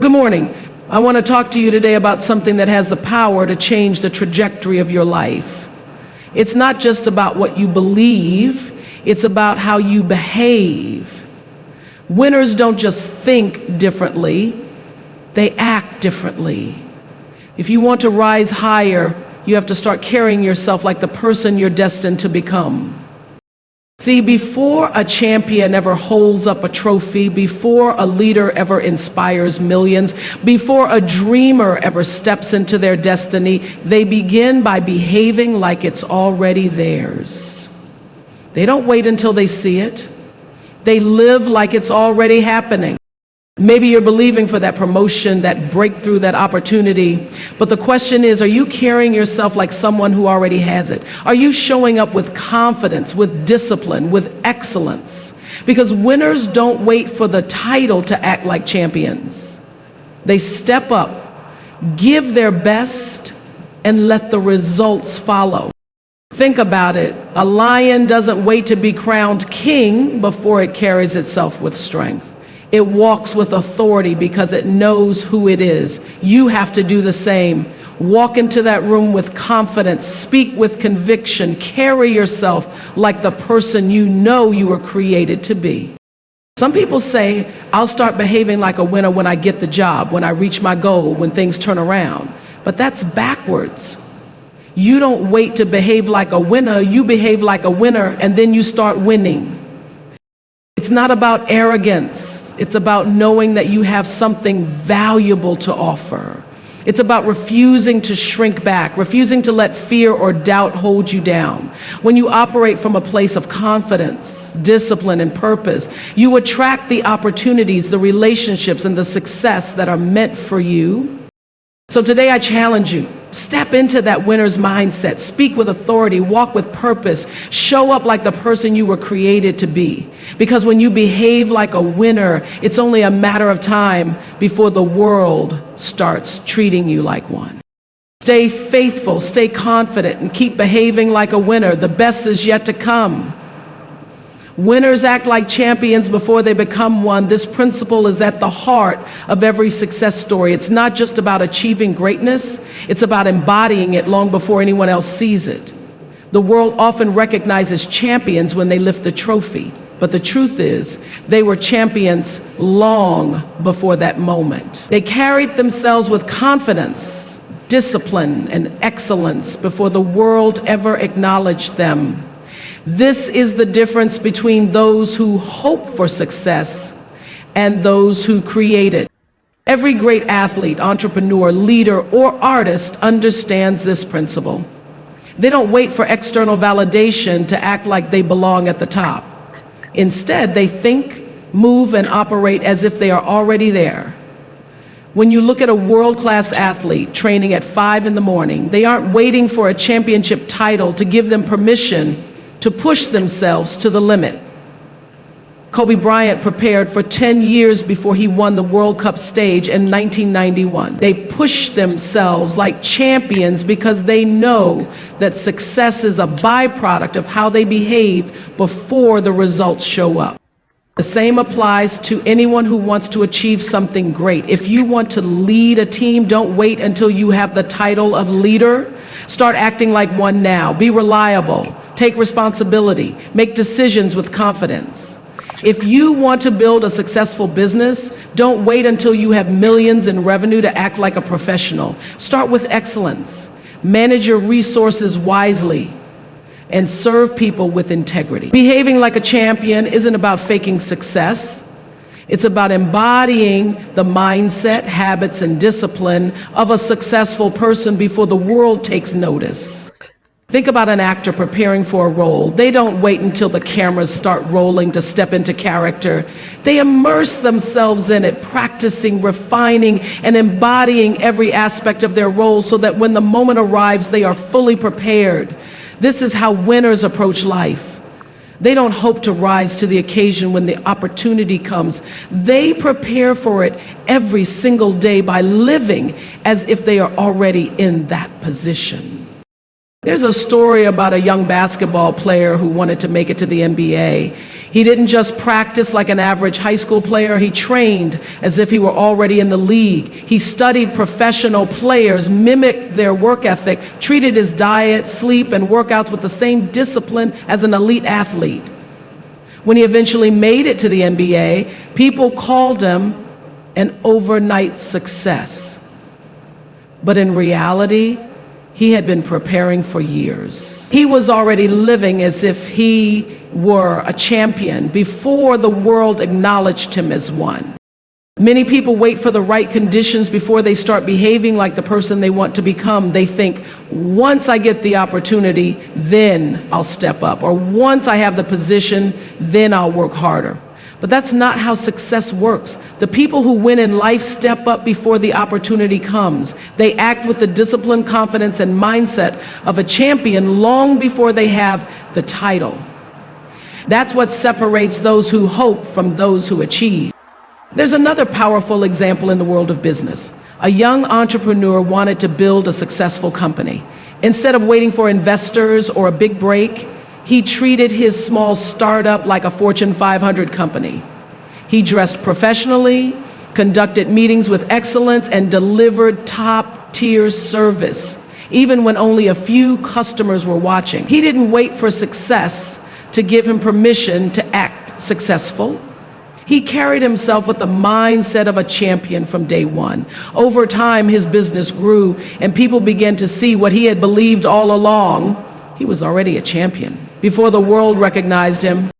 Good morning. I want to talk to you today about something that has the power to change the trajectory of your life. It's not just about what you believe, it's about how you behave. Winners don't just think differently, they act differently. If you want to rise higher, you have to start carrying yourself like the person you're destined to become. See, before a champion ever holds up a trophy, before a leader ever inspires millions, before a dreamer ever steps into their destiny, they begin by behaving like it's already theirs. They don't wait until they see it. They live like it's already happening. Maybe you're believing for that promotion, that breakthrough, that opportunity. But the question is, are you carrying yourself like someone who already has it? Are you showing up with confidence, with discipline, with excellence? Because winners don't wait for the title to act like champions. They step up, give their best, and let the results follow. Think about it. A lion doesn't wait to be crowned king before it carries itself with strength. It walks with authority because it knows who it is. You have to do the same. Walk into that room with confidence, speak with conviction, carry yourself like the person you know you were created to be. Some people say, I'll start behaving like a winner when I get the job, when I reach my goal, when things turn around. But that's backwards. You don't wait to behave like a winner, you behave like a winner and then you start winning. It's not about arrogance. It's about knowing that you have something valuable to offer. It's about refusing to shrink back, refusing to let fear or doubt hold you down. When you operate from a place of confidence, discipline, and purpose, you attract the opportunities, the relationships, and the success that are meant for you. So today I challenge you, step into that winner's mindset, speak with authority, walk with purpose, show up like the person you were created to be. Because when you behave like a winner, it's only a matter of time before the world starts treating you like one. Stay faithful, stay confident, and keep behaving like a winner. The best is yet to come. Winners act like champions before they become one. This principle is at the heart of every success story. It's not just about achieving greatness, it's about embodying it long before anyone else sees it. The world often recognizes champions when they lift the trophy, but the truth is, they were champions long before that moment. They carried themselves with confidence, discipline, and excellence before the world ever acknowledged them. This is the difference between those who hope for success and those who create it. Every great athlete, entrepreneur, leader, or artist understands this principle. They don't wait for external validation to act like they belong at the top. Instead, they think, move, and operate as if they are already there. When you look at a world-class athlete training at 5 in the morning, they aren't waiting for a championship title to give them permission to push themselves to the limit. Kobe Bryant prepared for 10 years before he won the World Cup stage in 1991. They pushed themselves like champions because they know that success is a byproduct of how they behave before the results show up. The same applies to anyone who wants to achieve something great. If you want to lead a team, don't wait until you have the title of leader. Start acting like one now. Be reliable. Take responsibility, make decisions with confidence. If you want to build a successful business, don't wait until you have millions in revenue to act like a professional. Start with excellence, manage your resources wisely, and serve people with integrity. Behaving like a champion isn't about faking success. It's about embodying the mindset, habits, and discipline of a successful person before the world takes notice. Think about an actor preparing for a role. They don't wait until the cameras start rolling to step into character. They immerse themselves in it, practicing, refining, and embodying every aspect of their role so that when the moment arrives, they are fully prepared. This is how winners approach life. They don't hope to rise to the occasion when the opportunity comes. They prepare for it every single day by living as if they are already in that position. There's a story about a young basketball player who wanted to make it to the NBA. He didn't just practice like an average high school player, he trained as if he were already in the league. He studied professional players, mimicked their work ethic, treated his diet, sleep, and workouts with the same discipline as an elite athlete. When he eventually made it to the NBA, people called him an overnight success. But in reality, he had been preparing for years. He was already living as if he were a champion before the world acknowledged him as one. Many people wait for the right conditions before they start behaving like the person they want to become. They think, once I get the opportunity, then I'll step up. Or once I have the position, then I'll work harder. But that's not how success works. The people who win in life step up before the opportunity comes. They act with the discipline, confidence, and mindset of a champion long before they have the title. That's what separates those who hope from those who achieve. There's another powerful example in the world of business. A young entrepreneur wanted to build a successful company. Instead of waiting for investors or a big break, he treated his small startup like a Fortune 500 company. He dressed professionally, conducted meetings with excellence, and delivered top-tier service, even when only a few customers were watching. He didn't wait for success to give him permission to act successful. He carried himself with the mindset of a champion from day one. Over time, his business grew, and people began to see what he had believed all along. He was already a champion before the world recognized him.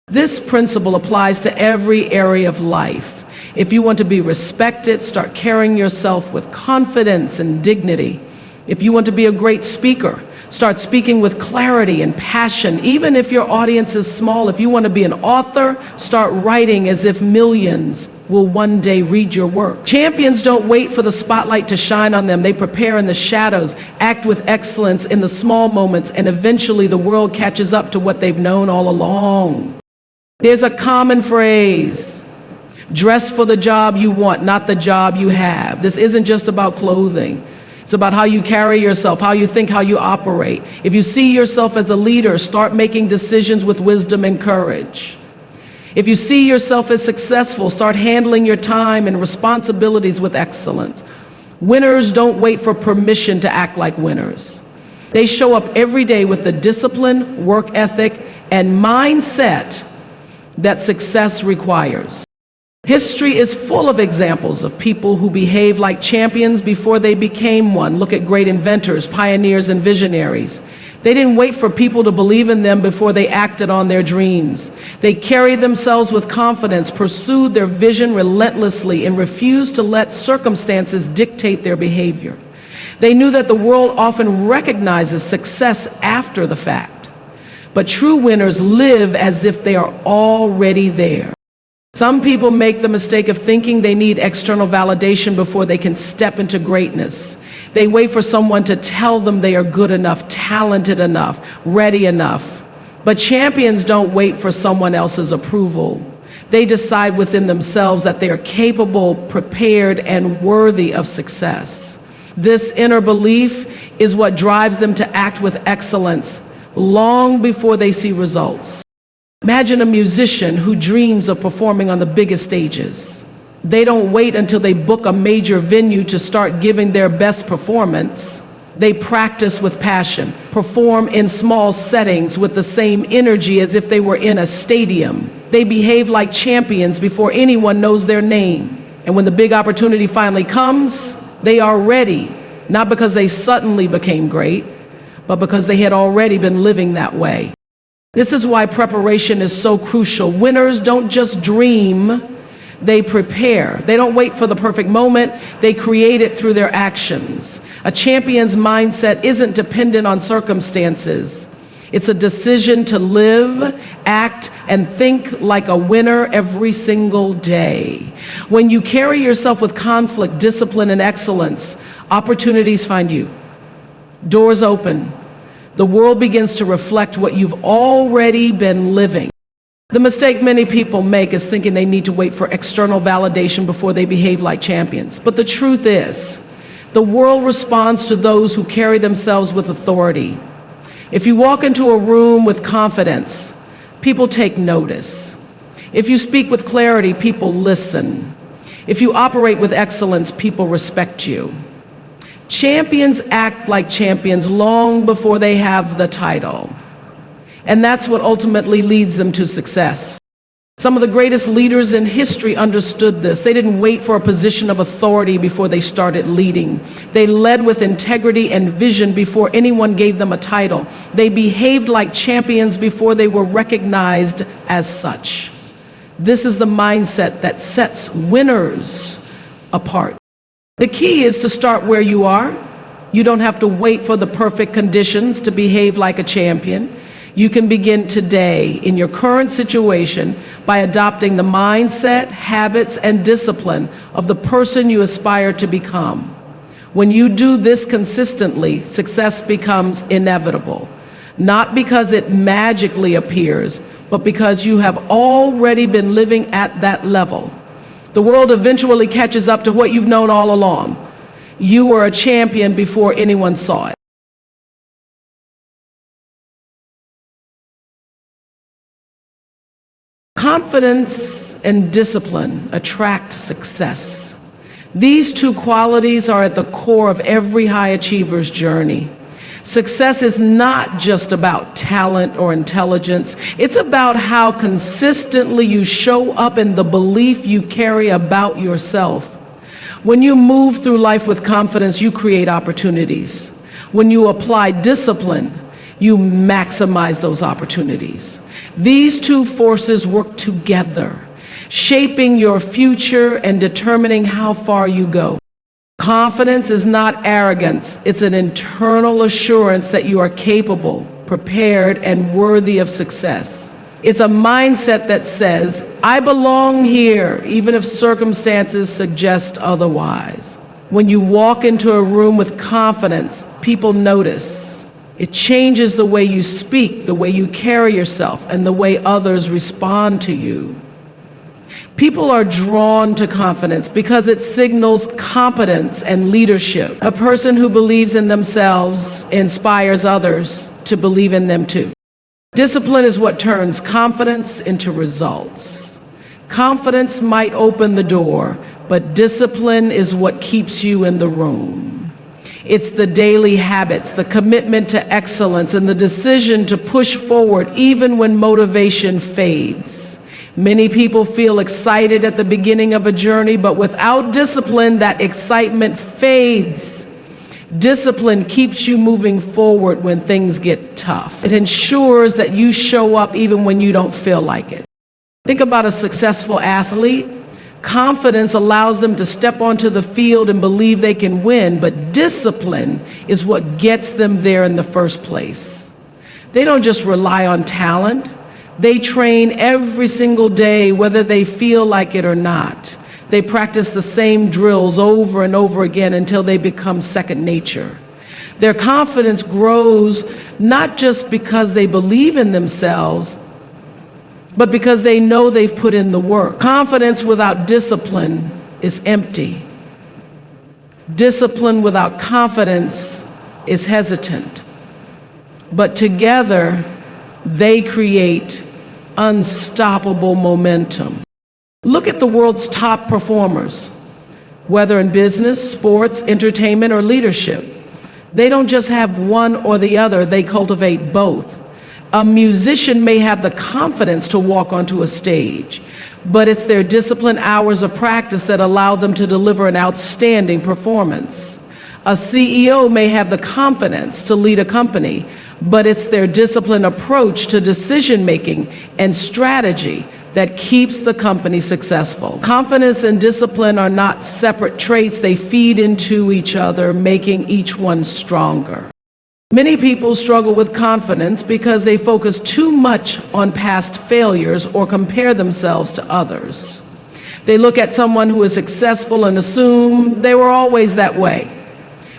This principle applies to every area of life. If you want to be respected, start carrying yourself with confidence and dignity. If you want to be a great speaker, start speaking with clarity and passion, even if your audience is small. If you want to be an author, start writing as if millions will one day read your work. Champions don't wait for the spotlight to shine on them. They prepare in the shadows, act with excellence in the small moments, and eventually the world catches up to what they've known all along. There's a common phrase: dress for the job you want, not the job you have. This isn't just about clothing. It's about how you carry yourself, how you think, how you operate. If you see yourself as a leader, start making decisions with wisdom and courage. If you see yourself as successful, start handling your time and responsibilities with excellence. Winners don't wait for permission to act like winners. They show up every day with the discipline, work ethic, and mindset that success requires. History is full of examples of people who behaved like champions before they became one. Look at great inventors, pioneers, and visionaries. They didn't wait for people to believe in them before they acted on their dreams. They carried themselves with confidence, pursued their vision relentlessly, and refused to let circumstances dictate their behavior. They knew that the world often recognizes success after the fact, but true winners live as if they are already there. Some people make the mistake of thinking they need external validation before they can step into greatness. They wait for someone to tell them they are good enough, talented enough, ready enough. But champions don't wait for someone else's approval. They decide within themselves that they are capable, prepared, and worthy of success. This inner belief is what drives them to act with excellence long before they see results. Imagine a musician who dreams of performing on the biggest stages. They don't wait until they book a major venue to start giving their best performance. They practice with passion, perform in small settings with the same energy as if they were in a stadium. They behave like champions before anyone knows their name. And when the big opportunity finally comes, they are ready, not because they suddenly became great, but because they had already been living that way. This is why preparation is so crucial. Winners don't just dream, they prepare. They don't wait for the perfect moment, they create it through their actions. A champion's mindset isn't dependent on circumstances. It's a decision to live, act, and think like a winner every single day. When you carry yourself with conflict, discipline, and excellence, opportunities find you. Doors open. The world begins to reflect what you've already been living. The mistake many people make is thinking they need to wait for external validation before they behave like champions. But the truth is, the world responds to those who carry themselves with authority. If you walk into a room with confidence, people take notice. If you speak with clarity, people listen. If you operate with excellence, people respect you. Champions act like champions long before they have the title. And that's what ultimately leads them to success. Some of the greatest leaders in history understood this. They didn't wait for a position of authority before they started leading. They led with integrity and vision before anyone gave them a title. They behaved like champions before they were recognized as such. This is the mindset that sets winners apart. The key is to start where you are. You don't have to wait for the perfect conditions to behave like a champion. You can begin today in your current situation by adopting the mindset, habits, and discipline of the person you aspire to become. When you do this consistently, success becomes inevitable, not because it magically appears, but because you have already been living at that level. The world eventually catches up to what you've known all along. You were a champion before anyone saw it. Confidence and discipline attract success. These two qualities are at the core of every high achiever's journey. Success is not just about talent or intelligence. It's about how consistently you show up in the belief you carry about yourself. When you move through life with confidence, you create opportunities. When you apply discipline, you maximize those opportunities. These two forces work together, shaping your future and determining how far you go. Confidence is not arrogance. It's an internal assurance that you are capable, prepared, and worthy of success. It's a mindset that says, I belong here, even if circumstances suggest otherwise. When you walk into a room with confidence, people notice. It changes the way you speak, the way you carry yourself, and the way others respond to you. People are drawn to confidence because it signals competence and leadership. A person who believes in themselves inspires others to believe in them too. Discipline is what turns confidence into results. Confidence might open the door, but discipline is what keeps you in the room. It's the daily habits, the commitment to excellence, and the decision to push forward even when motivation fades. Many people feel excited at the beginning of a journey, but without discipline, that excitement fades. Discipline keeps you moving forward when things get tough. It ensures that you show up even when you don't feel like it. Think about a successful athlete. Confidence allows them to step onto the field and believe they can win, but discipline is what gets them there in the first place. They don't just rely on talent. They train every single day, whether they feel like it or not. They practice the same drills over and over again until they become second nature. Their confidence grows not just because they believe in themselves, but because they know they've put in the work. Confidence without discipline is empty. Discipline without confidence is hesitant. But together, they create unstoppable momentum. Look at the world's top performers, whether in business, sports, entertainment, or leadership. They don't just have one or the other, they cultivate both. A musician may have the confidence to walk onto a stage, but it's their disciplined hours of practice that allow them to deliver an outstanding performance. A CEO may have the confidence to lead a company, but it's their disciplined approach to decision-making and strategy that keeps the company successful. Confidence and discipline are not separate traits. They feed into each other, making each one stronger. Many people struggle with confidence because they focus too much on past failures or compare themselves to others. They look at someone who is successful and assume they were always that way.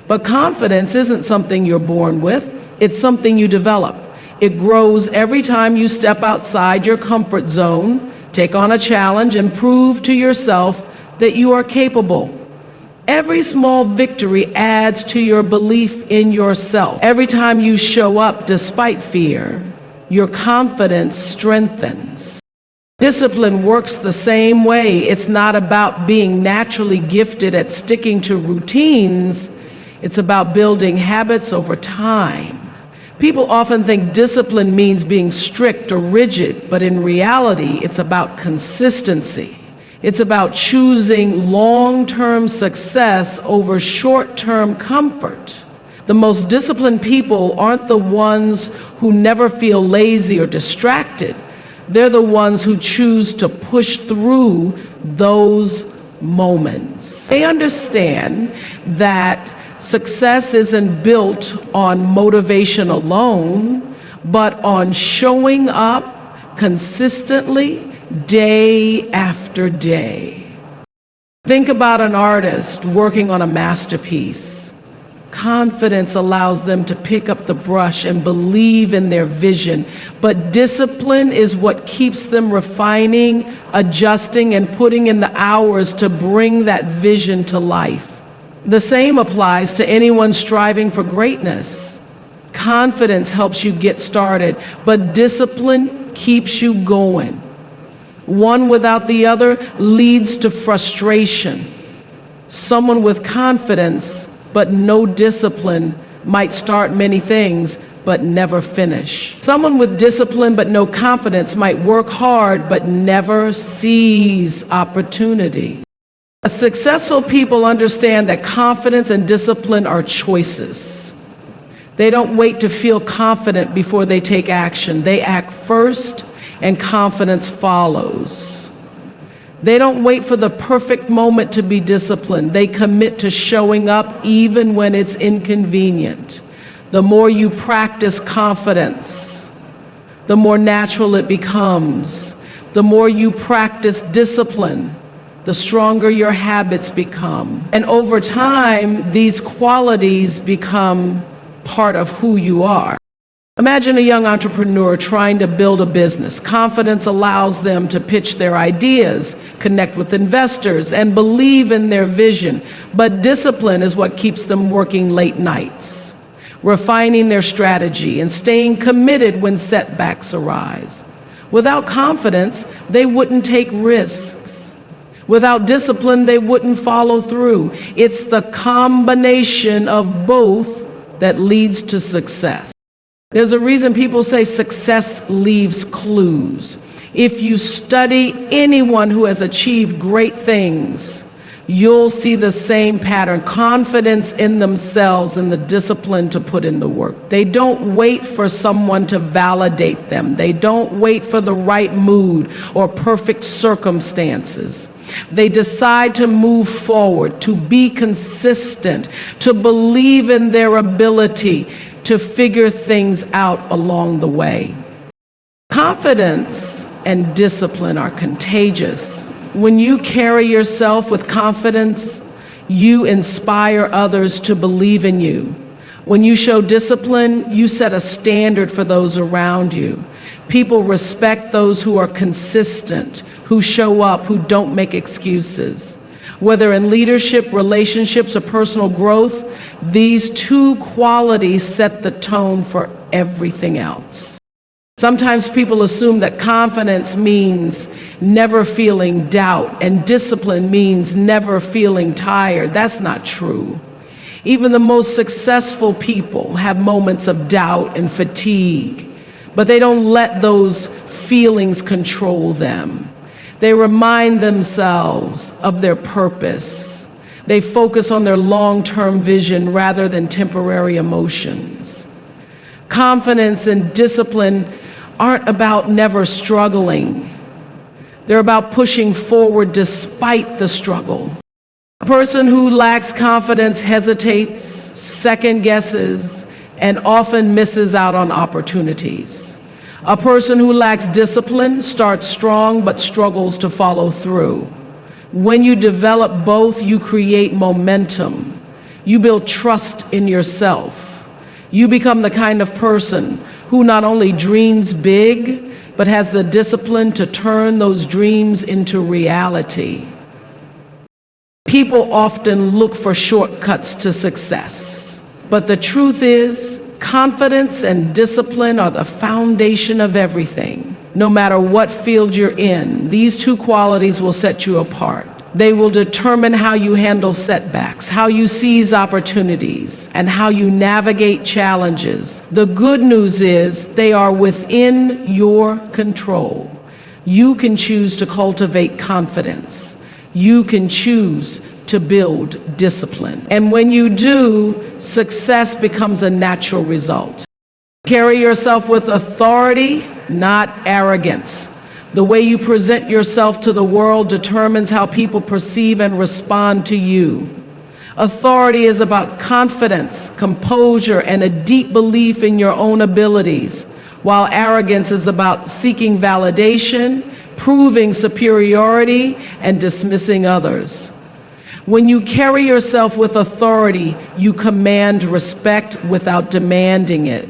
But confidence isn't something you're born with. It's something you develop. It grows every time you step outside your comfort zone, take on a challenge, and prove to yourself that you are capable. Every small victory adds to your belief in yourself. Every time you show up despite fear, your confidence strengthens. Discipline works the same way. It's not about being naturally gifted at sticking to routines. It's about building habits over time. People often think discipline means being strict or rigid, but in reality, it's about consistency. It's about choosing long-term success over short-term comfort. The most disciplined people aren't the ones who never feel lazy or distracted. They're the ones who choose to push through those moments. They understand that success isn't built on motivation alone, but on showing up consistently day after day. Think about an artist working on a masterpiece. Confidence allows them to pick up the brush and believe in their vision, but discipline is what keeps them refining, adjusting, and putting in the hours to bring that vision to life. The same applies to anyone striving for greatness. Confidence helps you get started, but discipline keeps you going. One without the other leads to frustration. Someone with confidence but no discipline might start many things but never finish. Someone with discipline but no confidence might work hard but never seize opportunity. Successful people understand that confidence and discipline are choices. They don't wait to feel confident before they take action. They act first, and confidence follows. They don't wait for the perfect moment to be disciplined. They commit to showing up even when it's inconvenient. The more you practice confidence, the more natural it becomes. The more you practice discipline, the stronger your habits become. And over time, these qualities become part of who you are. Imagine a young entrepreneur trying to build a business. Confidence allows them to pitch their ideas, connect with investors, and believe in their vision. But discipline is what keeps them working late nights, refining their strategy, and staying committed when setbacks arise. Without confidence, they wouldn't take risks. Without discipline, they wouldn't follow through. It's the combination of both that leads to success. There's a reason people say success leaves clues. If you study anyone who has achieved great things, you'll see the same pattern: confidence in themselves and the discipline to put in the work. They don't wait for someone to validate them. They don't wait for the right mood or perfect circumstances. They decide to move forward, to be consistent, to believe in their ability to figure things out along the way. Confidence and discipline are contagious. When you carry yourself with confidence, you inspire others to believe in you. When you show discipline, you set a standard for those around you. People respect those who are consistent, who show up, who don't make excuses. Whether in leadership, relationships, or personal growth, these two qualities set the tone for everything else. Sometimes people assume that confidence means never feeling doubt, and discipline means never feeling tired. That's not true. Even the most successful people have moments of doubt and fatigue, but they don't let those feelings control them. They remind themselves of their purpose. They focus on their long-term vision rather than temporary emotions. Confidence and discipline aren't about never struggling. They're about pushing forward despite the struggle. A person who lacks confidence hesitates, second guesses, and often misses out on opportunities. A person who lacks discipline starts strong but struggles to follow through. When you develop both, you create momentum. You build trust in yourself. You become the kind of person who not only dreams big, but has the discipline to turn those dreams into reality. People often look for shortcuts to success. But the truth is, confidence and discipline are the foundation of everything. No matter what field you're in, these two qualities will set you apart. They will determine how you handle setbacks, how you seize opportunities, and how you navigate challenges. The good news is they are within your control. You can choose to cultivate confidence. You can choose to build discipline. And when you do, success becomes a natural result. Carry yourself with authority, not arrogance. The way you present yourself to the world determines how people perceive and respond to you. Authority is about confidence, composure, and a deep belief in your own abilities, while arrogance is about seeking validation, proving superiority, and dismissing others. When you carry yourself with authority, you command respect without demanding it.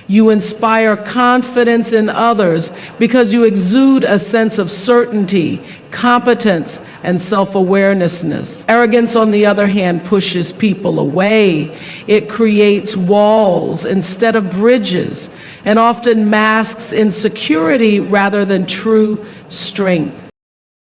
You inspire confidence in others because you exude a sense of certainty, competence, and self-awareness. Arrogance, on the other hand, pushes people away. It creates walls instead of bridges, and often masks insecurity rather than true strength.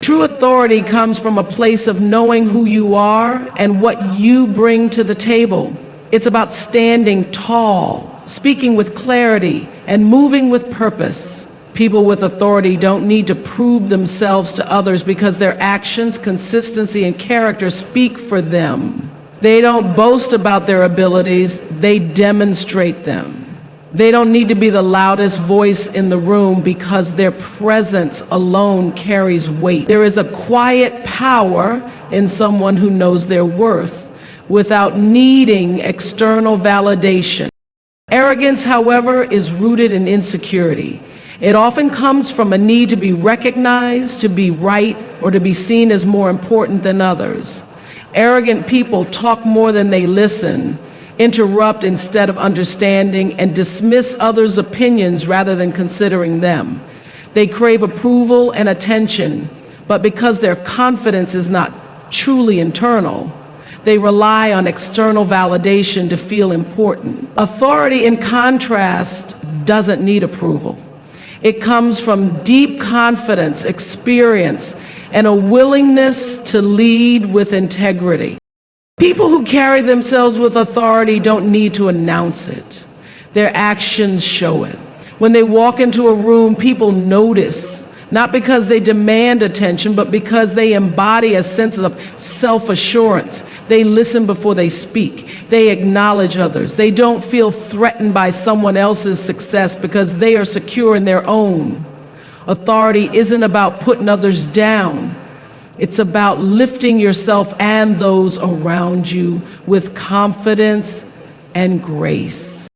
True authority comes from a place of knowing who you are and what you bring to the table. It's about standing tall, speaking with clarity, and moving with purpose. People with authority don't need to prove themselves to others because their actions, consistency, and character speak for them. They don't boast about their abilities, they demonstrate them. They don't need to be the loudest voice in the room because their presence alone carries weight. There is a quiet power in someone who knows their worth without needing external validation. Arrogance, however, is rooted in insecurity. It often comes from a need to be recognized, to be right, or to be seen as more important than others. Arrogant people talk more than they listen, interrupt instead of understanding, and dismiss others' opinions rather than considering them. They crave approval and attention, but because their confidence is not truly internal, they rely on external validation to feel important. Authority, in contrast, doesn't need approval. It comes from deep confidence, experience, and a willingness to lead with integrity. People who carry themselves with authority don't need to announce it. Their actions show it. When they walk into a room, people notice, not because they demand attention, but because they embody a sense of self-assurance. They listen before they speak. They acknowledge others. They don't feel threatened by someone else's success because they are secure in their own. Authority isn't about putting others down. It's about lifting yourself and those around you with confidence and grace.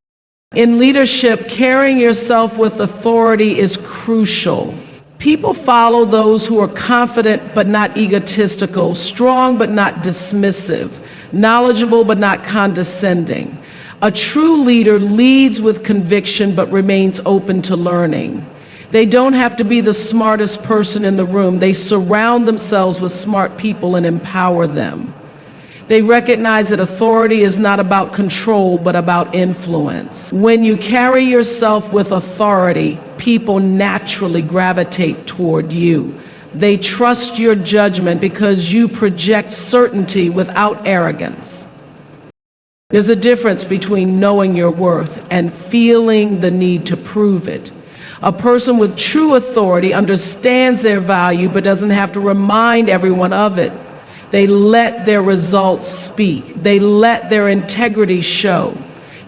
In leadership, carrying yourself with authority is crucial. People follow those who are confident but not egotistical, strong but not dismissive, knowledgeable but not condescending. A true leader leads with conviction but remains open to learning. They don't have to be the smartest person in the room. They surround themselves with smart people and empower them. They recognize that authority is not about control, but about influence. When you carry yourself with authority, people naturally gravitate toward you. They trust your judgment because you project certainty without arrogance. There's a difference between knowing your worth and feeling the need to prove it. A person with true authority understands their value but doesn't have to remind everyone of it. They let their results speak. They let their integrity show.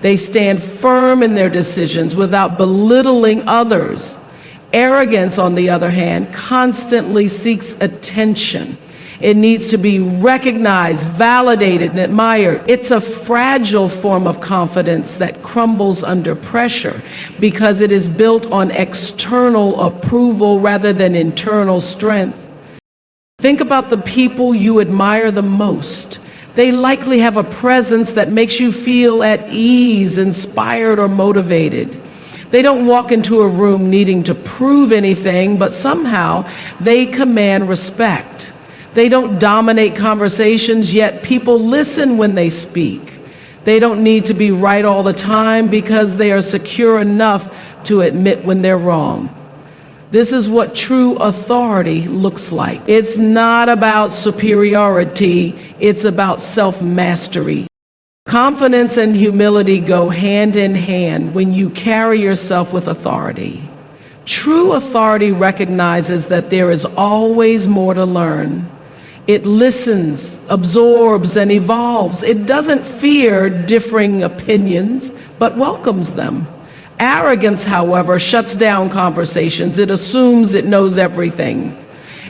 They stand firm in their decisions without belittling others. Arrogance, on the other hand, constantly seeks attention. It needs to be recognized, validated, and admired. It's a fragile form of confidence that crumbles under pressure because it is built on external approval rather than internal strength. Think about the people you admire the most. They likely have a presence that makes you feel at ease, inspired, or motivated. They don't walk into a room needing to prove anything, but somehow they command respect. They don't dominate conversations, yet people listen when they speak. They don't need to be right all the time because they are secure enough to admit when they're wrong. This is what true authority looks like. It's not about superiority, it's about self-mastery. Confidence and humility go hand in hand when you carry yourself with authority. True authority recognizes that there is always more to learn. It listens, absorbs, and evolves. It doesn't fear differing opinions, but welcomes them. Arrogance, however, shuts down conversations. It assumes it knows everything.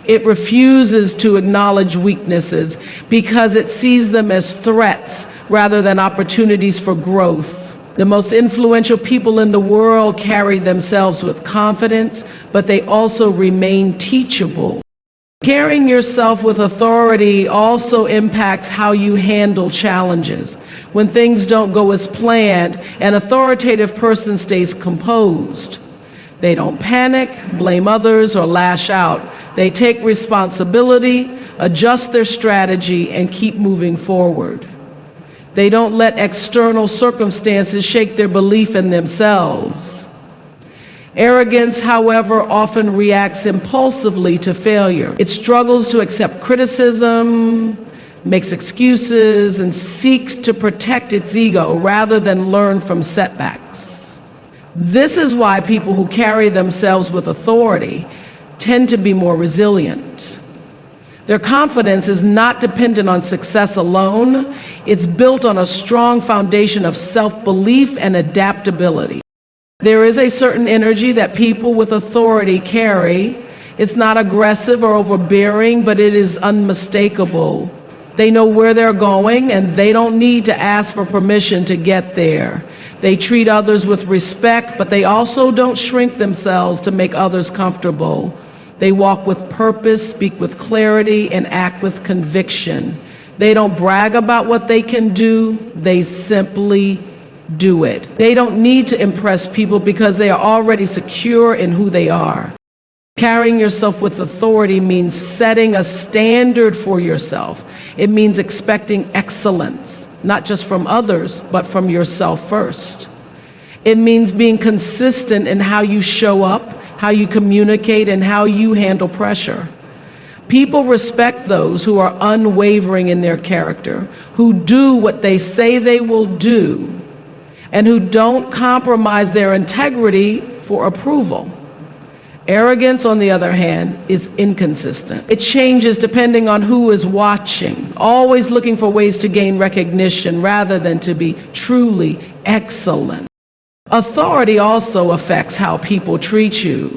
It refuses to acknowledge weaknesses because it sees them as threats rather than opportunities for growth. The most influential people in the world carry themselves with confidence, but they also remain teachable. Carrying yourself with authority also impacts how you handle challenges. When things don't go as planned, an authoritative person stays composed. They don't panic, blame others, or lash out. They take responsibility, adjust their strategy, and keep moving forward. They don't let external circumstances shake their belief in themselves. Arrogance, however, often reacts impulsively to failure. It struggles to accept criticism, makes excuses, and seeks to protect its ego rather than learn from setbacks. This is why people who carry themselves with authority tend to be more resilient. Their confidence is not dependent on success alone. It's built on a strong foundation of self-belief and adaptability. There is a certain energy that people with authority carry. It's not aggressive or overbearing, but it is unmistakable. They know where they're going, and they don't need to ask for permission to get there. They treat others with respect, but they also don't shrink themselves to make others comfortable. They walk with purpose, speak with clarity, and act with conviction. They don't brag about what they can do, they simply do it. They don't need to impress people because they are already secure in who they are. Carrying yourself with authority means setting a standard for yourself. It means expecting excellence, not just from others, but from yourself first. It means being consistent in how you show up, how you communicate, and how you handle pressure. People respect those who are unwavering in their character, who do what they say they will do, and who don't compromise their integrity for approval. Arrogance, on the other hand, is inconsistent. It changes depending on who is watching, always looking for ways to gain recognition rather than to be truly excellent. Authority also affects how people treat you.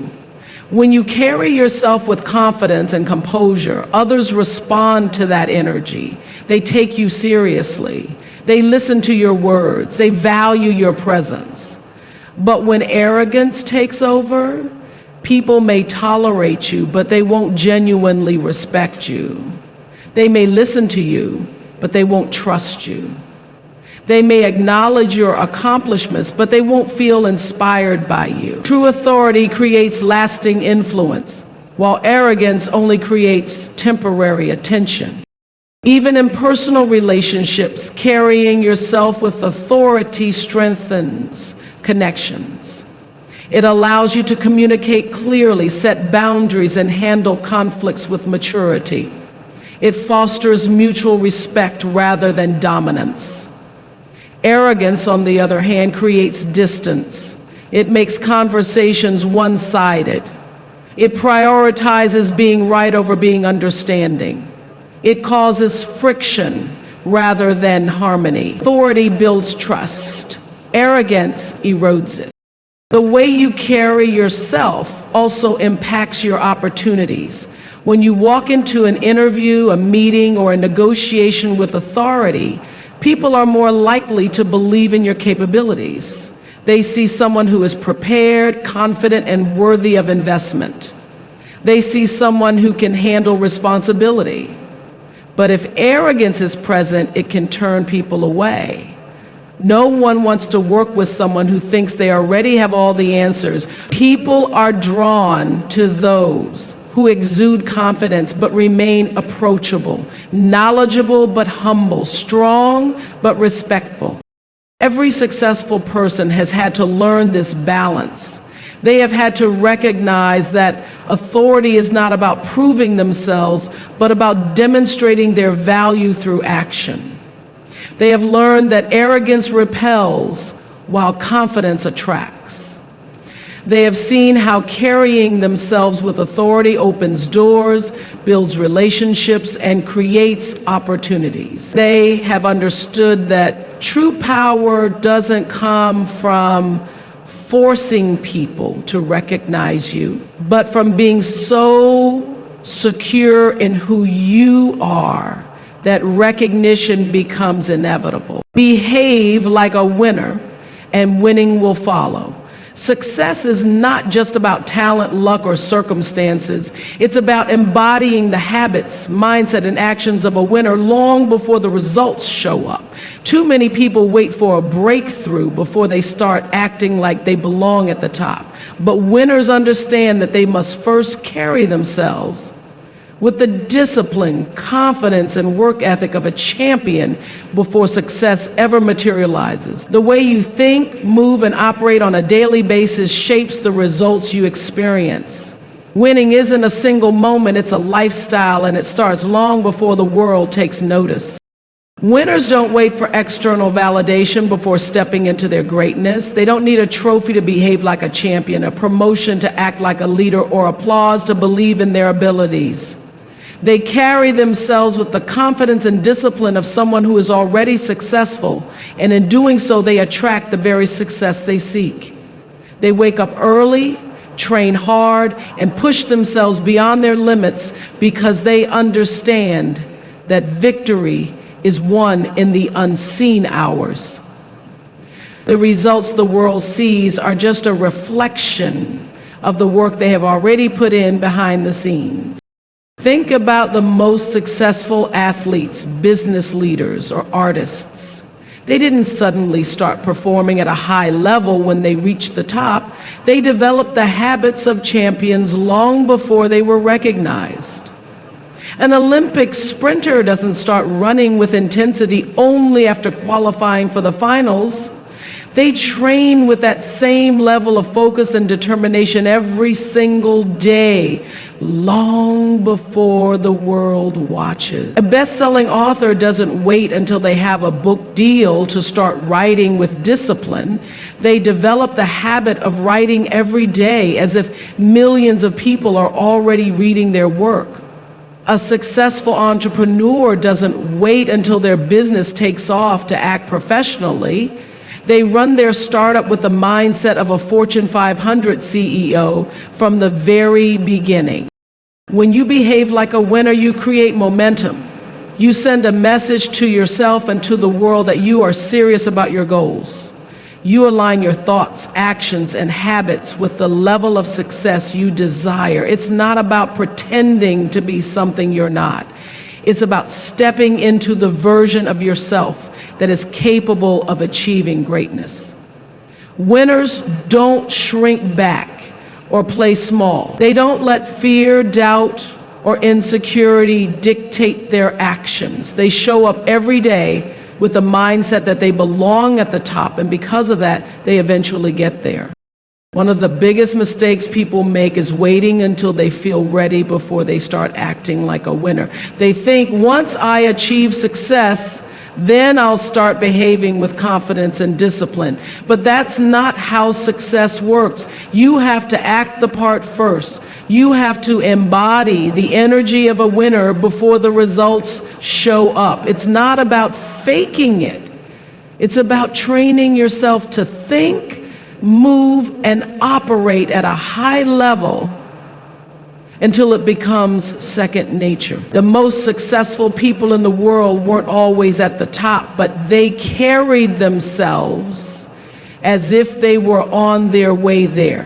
When you carry yourself with confidence and composure, others respond to that energy. They take you seriously. They listen to your words. They value your presence. But when arrogance takes over, people may tolerate you, but they won't genuinely respect you. They may listen to you, but they won't trust you. They may acknowledge your accomplishments, but they won't feel inspired by you. True authority creates lasting influence, while arrogance only creates temporary attention. Even in personal relationships, carrying yourself with authority strengthens connections. It allows you to communicate clearly, set boundaries, and handle conflicts with maturity. It fosters mutual respect rather than dominance. Arrogance, on the other hand, creates distance. It makes conversations one-sided. It prioritizes being right over being understanding. It causes friction rather than harmony. Authority builds trust. Arrogance erodes it. The way you carry yourself also impacts your opportunities. When you walk into an interview, a meeting, or a negotiation with authority, people are more likely to believe in your capabilities. They see someone who is prepared, confident, and worthy of investment. They see someone who can handle responsibility. But if arrogance is present, it can turn people away. No one wants to work with someone who thinks they already have all the answers. People are drawn to those who exude confidence but remain approachable, knowledgeable but humble, strong but respectful. Every successful person has had to learn this balance. They have had to recognize that authority is not about proving themselves, but about demonstrating their value through action. They have learned that arrogance repels while confidence attracts. They have seen how carrying themselves with authority opens doors, builds relationships, and creates opportunities. They have understood that true power doesn't come from forcing people to recognize you, but from being so secure in who you are that recognition becomes inevitable. Behave like a winner, and winning will follow. Success is not just about talent, luck, or circumstances. It's about embodying the habits, mindset, and actions of a winner long before the results show up. Too many people wait for a breakthrough before they start acting like they belong at the top. But winners understand that they must first carry themselves with the discipline, confidence, and work ethic of a champion before success ever materializes. The way you think, move, and operate on a daily basis shapes the results you experience. Winning isn't a single moment, it's a lifestyle, and it starts long before the world takes notice. Winners don't wait for external validation before stepping into their greatness. They don't need a trophy to behave like a champion, a promotion to act like a leader, or applause to believe in their abilities. They carry themselves with the confidence and discipline of someone who is already successful, and in doing so, they attract the very success they seek. They wake up early, train hard, and push themselves beyond their limits because they understand that victory is won in the unseen hours. The results the world sees are just a reflection of the work they have already put in behind the scenes. Think about the most successful athletes, business leaders, or artists. They didn't suddenly start performing at a high level when they reached the top. They developed the habits of champions long before they were recognized. An Olympic sprinter doesn't start running with intensity only after qualifying for the finals. They train with that same level of focus and determination every single day, long before the world watches. A best-selling author doesn't wait until they have a book deal to start writing with discipline. They develop the habit of writing every day as if millions of people are already reading their work. A successful entrepreneur doesn't wait until their business takes off to act professionally. They run their startup with the mindset of a Fortune 500 CEO from the very beginning. When you behave like a winner, you create momentum. You send a message to yourself and to the world that you are serious about your goals. You align your thoughts, actions, and habits with the level of success you desire. It's not about pretending to be something you're not. It's about stepping into the version of yourself that is capable of achieving greatness. Winners don't shrink back or play small. They don't let fear, doubt, or insecurity dictate their actions. They show up every day with the mindset that they belong at the top, and because of that, they eventually get there. One of the biggest mistakes people make is waiting until they feel ready before they start acting like a winner. They think, once I achieve success, then I'll start behaving with confidence and discipline. But that's not how success works. You have to act the part first. You have to embody the energy of a winner before the results show up. It's not about faking it. It's about training yourself to think, move, and operate at a high level until it becomes second nature. The most successful people in the world weren't always at the top, but they carried themselves as if they were on their way there.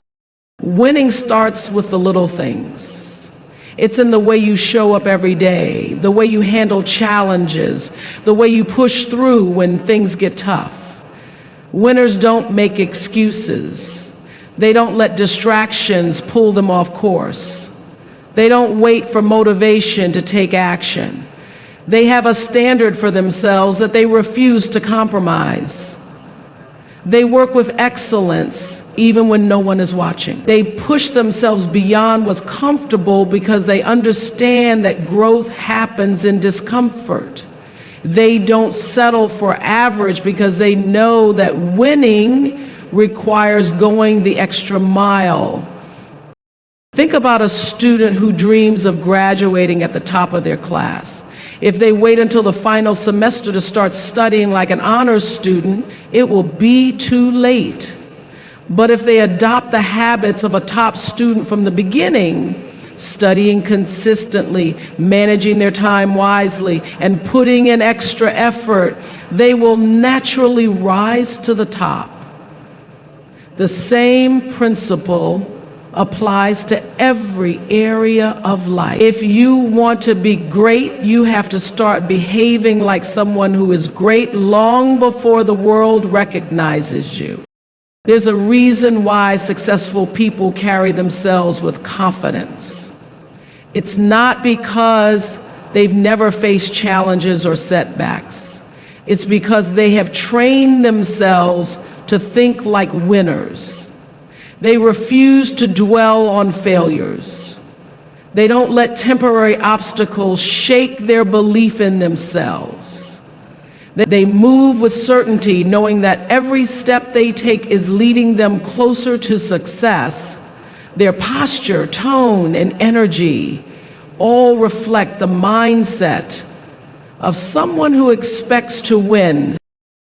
Winning starts with the little things. It's in the way you show up every day, the way you handle challenges, the way you push through when things get tough. Winners don't make excuses. They don't let distractions pull them off course. They don't wait for motivation to take action. They have a standard for themselves that they refuse to compromise. They work with excellence even when no one is watching. They push themselves beyond what's comfortable because they understand that growth happens in discomfort. They don't settle for average because they know that winning requires going the extra mile. Think about a student who dreams of graduating at the top of their class. If they wait until the final semester to start studying like an honors student, it will be too late. But if they adopt the habits of a top student from the beginning, studying consistently, managing their time wisely, and putting in extra effort, they will naturally rise to the top. The same principle applies to every area of life. If you want to be great, you have to start behaving like someone who is great long before the world recognizes you. There's a reason why successful people carry themselves with confidence. It's not because they've never faced challenges or setbacks. It's because they have trained themselves to think like winners. They refuse to dwell on failures. They don't let temporary obstacles shake their belief in themselves. They move with certainty, knowing that every step they take is leading them closer to success. Their posture, tone, and energy all reflect the mindset of someone who expects to win.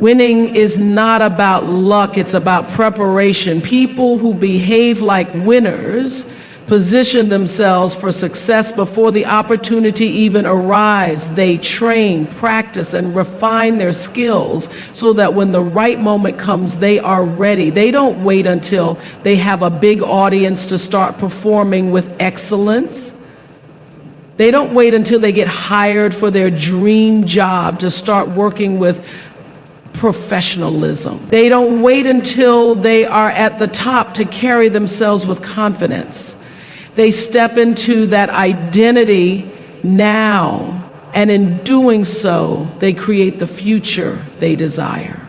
Winning is not about luck, it's about preparation. People who behave like winners position themselves for success before the opportunity even arrives. They train, practice, and refine their skills so that when the right moment comes, they are ready. They don't wait until they have a big audience to start performing with excellence. They don't wait until they get hired for their dream job to start working with professionalism. They don't wait until they are at the top to carry themselves with confidence. They step into that identity now, and in doing so, they create the future they desire.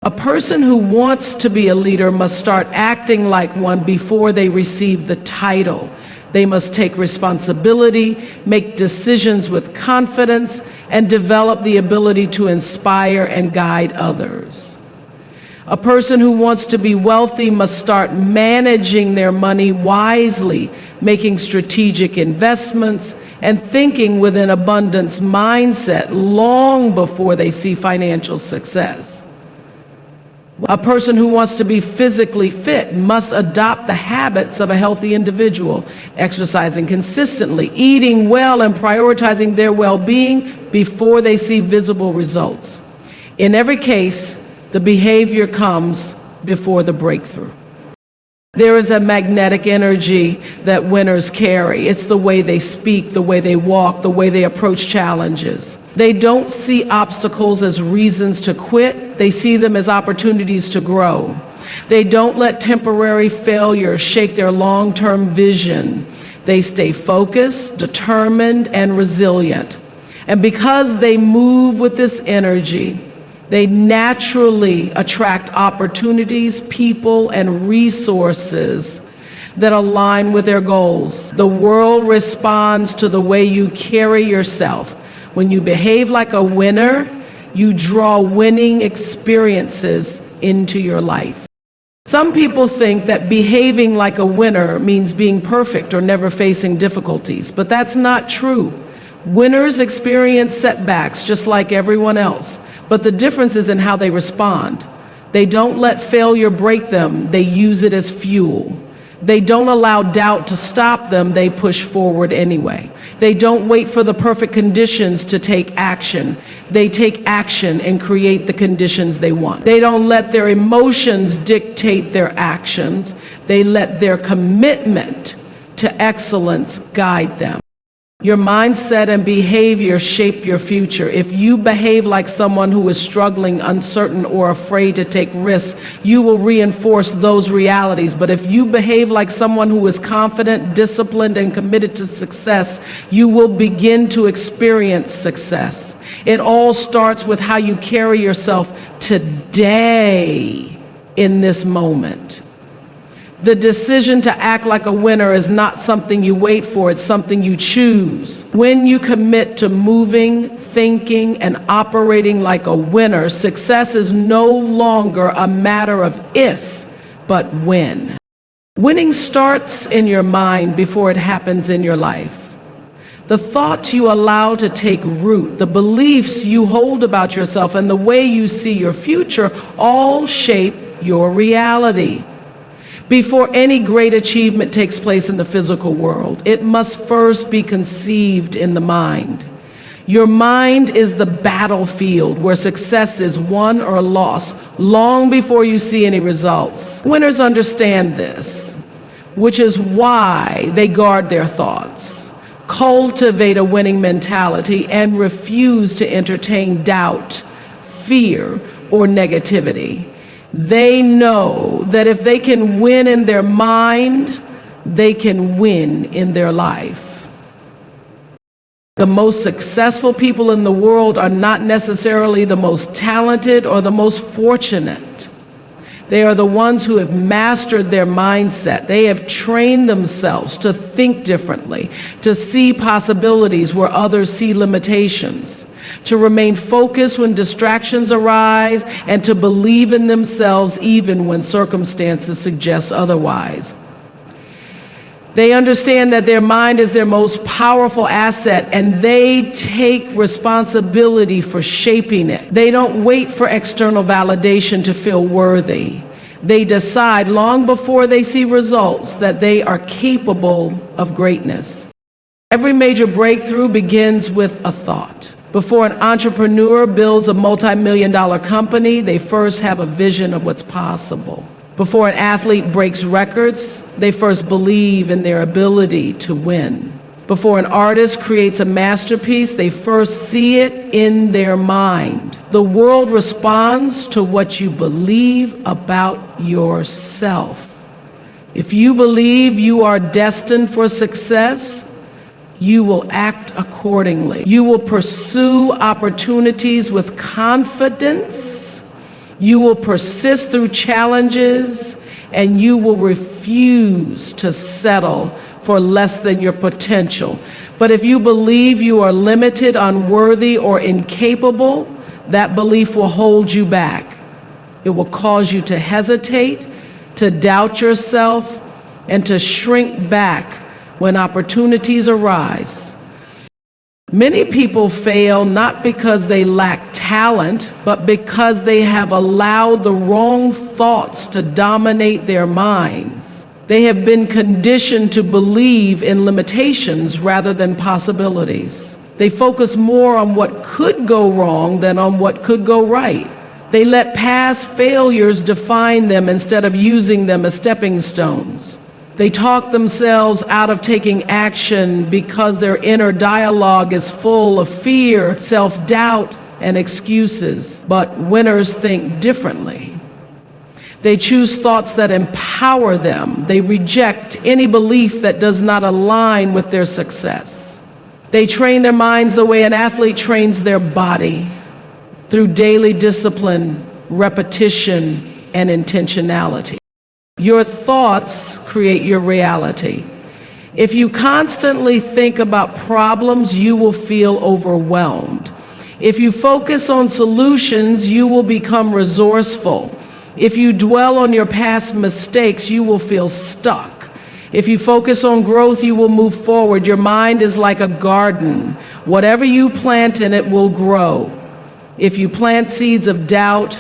A person who wants to be a leader must start acting like one before they receive the title. They must take responsibility, make decisions with confidence, and develop the ability to inspire and guide others. A person who wants to be wealthy must start managing their money wisely, making strategic investments, and thinking with an abundance mindset long before they see financial success. A person who wants to be physically fit must adopt the habits of a healthy individual, exercising consistently, eating well, and prioritizing their well-being before they see visible results. In every case, the behavior comes before the breakthrough. There is a magnetic energy that winners carry. It's the way they speak, the way they walk, the way they approach challenges. They don't see obstacles as reasons to quit. They see them as opportunities to grow. They don't let temporary failure shake their long-term vision. They stay focused, determined, and resilient. And because they move with this energy, they naturally attract opportunities, people, and resources that align with their goals. The world responds to the way you carry yourself. When you behave like a winner, you draw winning experiences into your life. Some people think that behaving like a winner means being perfect or never facing difficulties, but that's not true. Winners experience setbacks just like everyone else, but the difference is in how they respond. They don't let failure break them, they use it as fuel. They don't allow doubt to stop them, they push forward anyway. They don't wait for the perfect conditions to take action. They take action and create the conditions they want. They don't let their emotions dictate their actions. They let their commitment to excellence guide them. Your mindset and behavior shape your future. If you behave like someone who is struggling, uncertain, or afraid to take risks, you will reinforce those realities. But if you behave like someone who is confident, disciplined, and committed to success, you will begin to experience success. It all starts with how you carry yourself today in this moment. The decision to act like a winner is not something you wait for, it's something you choose. When you commit to moving, thinking, and operating like a winner, success is no longer a matter of if, but when. Winning starts in your mind before it happens in your life. The thoughts you allow to take root, the beliefs you hold about yourself, and the way you see your future all shape your reality. Before any great achievement takes place in the physical world, it must first be conceived in the mind. Your mind is the battlefield where success is won or lost long before you see any results. Winners understand this, which is why they guard their thoughts, cultivate a winning mentality, and refuse to entertain doubt, fear, or negativity. They know that if they can win in their mind, they can win in their life. The most successful people in the world are not necessarily the most talented or the most fortunate. They are the ones who have mastered their mindset. They have trained themselves to think differently, to see possibilities where others see limitations, to remain focused when distractions arise, and to believe in themselves even when circumstances suggest otherwise. They understand that their mind is their most powerful asset, and they take responsibility for shaping it. They don't wait for external validation to feel worthy. They decide long before they see results that they are capable of greatness. Every major breakthrough begins with a thought. Before an entrepreneur builds a multi-million-dollar company, they first have a vision of what's possible. Before an athlete breaks records, they first believe in their ability to win. Before an artist creates a masterpiece, they first see it in their mind. The world responds to what you believe about yourself. If you believe you are destined for success, you will act accordingly. You will pursue opportunities with confidence. You will persist through challenges, and you will refuse to settle for less than your potential. But if you believe you are limited, unworthy, or incapable, that belief will hold you back. It will cause you to hesitate, to doubt yourself, and to shrink back when opportunities arise. Many people fail not because they lack talent, but because they have allowed the wrong thoughts to dominate their minds. They have been conditioned to believe in limitations rather than possibilities. They focus more on what could go wrong than on what could go right. They let past failures define them instead of using them as stepping stones. They talk themselves out of taking action because their inner dialogue is full of fear, self-doubt, and excuses. But winners think differently. They choose thoughts that empower them. They reject any belief that does not align with their success. They train their minds the way an athlete trains their body, through daily discipline, repetition, and intentionality. Your thoughts create your reality. If you constantly think about problems, you will feel overwhelmed. If you focus on solutions, you will become resourceful. If you dwell on your past mistakes, you will feel stuck. If you focus on growth, you will move forward. Your mind is like a garden. Whatever you plant in it will grow. If you plant seeds of doubt,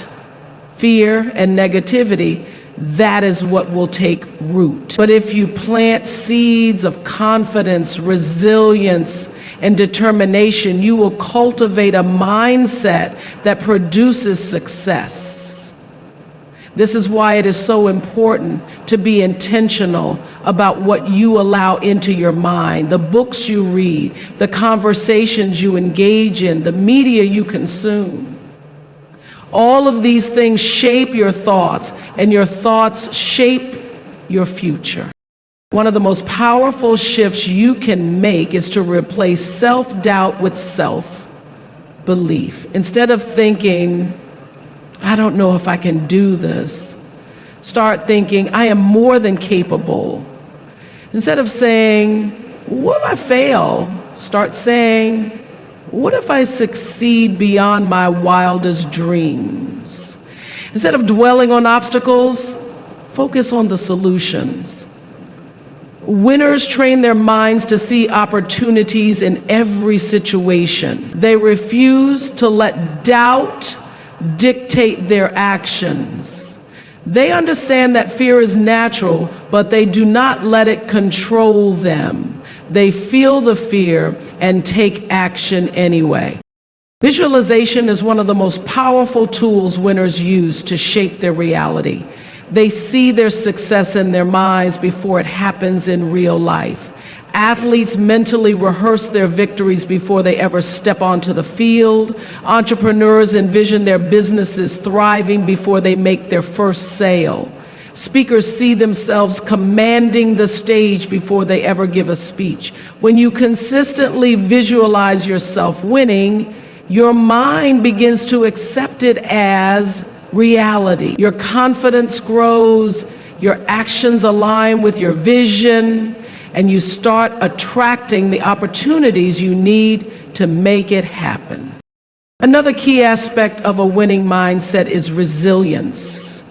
fear, and negativity, that is what will take root. But if you plant seeds of confidence, resilience, and determination, you will cultivate a mindset that produces success. This is why it is so important to be intentional about what you allow into your mind, the books you read, the conversations you engage in, the media you consume. All of these things shape your thoughts, and your thoughts shape your future. One of the most powerful shifts you can make is to replace self-doubt with self-belief. Instead of thinking, I don't know if I can do this, start thinking, I am more than capable. Instead of saying, what if I fail? Start saying, what if I succeed beyond my wildest dreams? Instead of dwelling on obstacles, focus on the solutions. Winners train their minds to see opportunities in every situation. They refuse to let doubt dictate their actions. They understand that fear is natural, but they do not let it control them. They feel the fear and take action anyway. Visualization is one of the most powerful tools winners use to shape their reality. They see their success in their minds before it happens in real life. Athletes mentally rehearse their victories before they ever step onto the field. Entrepreneurs envision their businesses thriving before they make their first sale. Speakers see themselves commanding the stage before they ever give a speech. When you consistently visualize yourself winning, your mind begins to accept it as reality. Your confidence grows, your actions align with your vision, and you start attracting the opportunities you need to make it happen. Another key aspect of a winning mindset is resilience.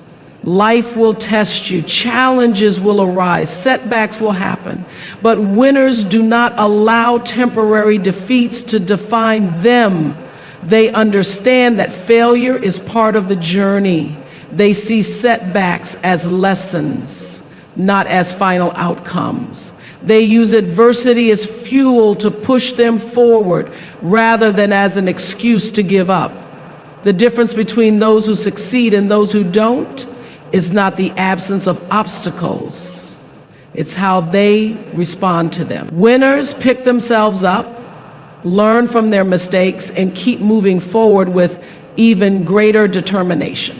Life will test you, challenges will arise, setbacks will happen, but winners do not allow temporary defeats to define them. They understand that failure is part of the journey. They see setbacks as lessons, not as final outcomes. They use adversity as fuel to push them forward rather than as an excuse to give up. The difference between those who succeed and those who don't is not the absence of obstacles. It's how they respond to them. Winners pick themselves up, learn from their mistakes, and keep moving forward with even greater determination.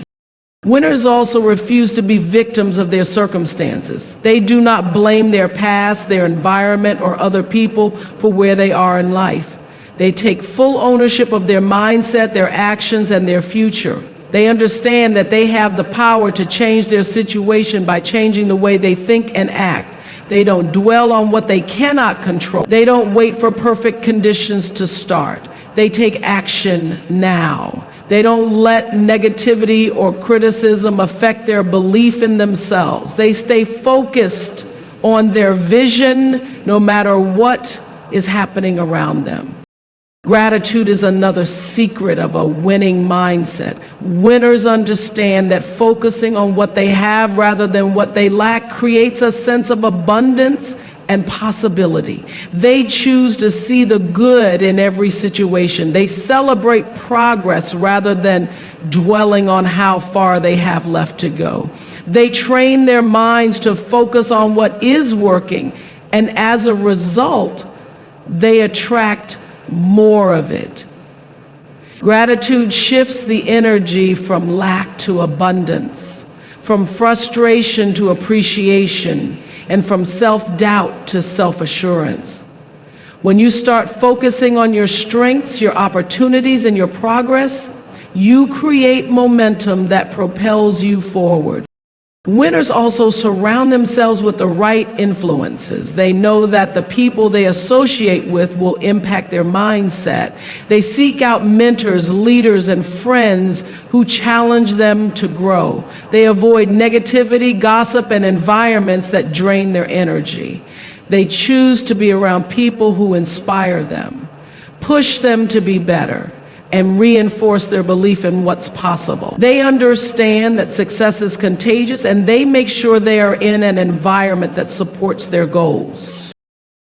Winners also refuse to be victims of their circumstances. They do not blame their past, their environment, or other people for where they are in life. They take full ownership of their mindset, their actions, and their future. They understand that they have the power to change their situation by changing the way they think and act. They don't dwell on what they cannot control. They don't wait for perfect conditions to start. They take action now. They don't let negativity or criticism affect their belief in themselves. They stay focused on their vision no matter what is happening around them. Gratitude is another secret of a winning mindset. Winners understand that focusing on what they have rather than what they lack creates a sense of abundance and possibility. They choose to see the good in every situation. They celebrate progress rather than dwelling on how far they have left to go. They train their minds to focus on what is working, and as a result, they attract more of it. Gratitude shifts the energy from lack to abundance, from frustration to appreciation, and from self-doubt to self-assurance. When you start focusing on your strengths, your opportunities, and your progress, you create momentum that propels you forward. Winners also surround themselves with the right influences. They know that the people they associate with will impact their mindset. They seek out mentors, leaders, and friends who challenge them to grow. They avoid negativity, gossip, and environments that drain their energy. They choose to be around people who inspire them, push them to be better, and reinforce their belief in what's possible. They understand that success is contagious, and they make sure they are in an environment that supports their goals.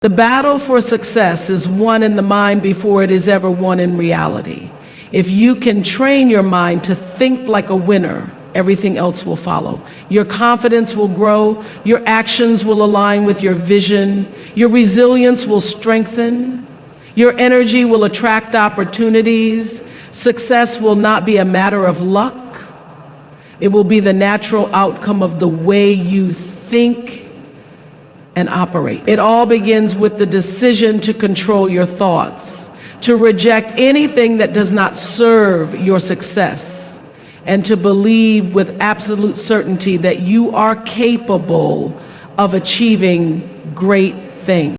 The battle for success is won in the mind before it is ever won in reality. If you can train your mind to think like a winner, everything else will follow. Your confidence will grow, your actions will align with your vision, your resilience will strengthen, your energy will attract opportunities, success will not be a matter of luck, it will be the natural outcome of the way you think and operate. It all begins with the decision to control your thoughts, to reject anything that does not serve your success, and to believe with absolute certainty that you are capable of achieving great things.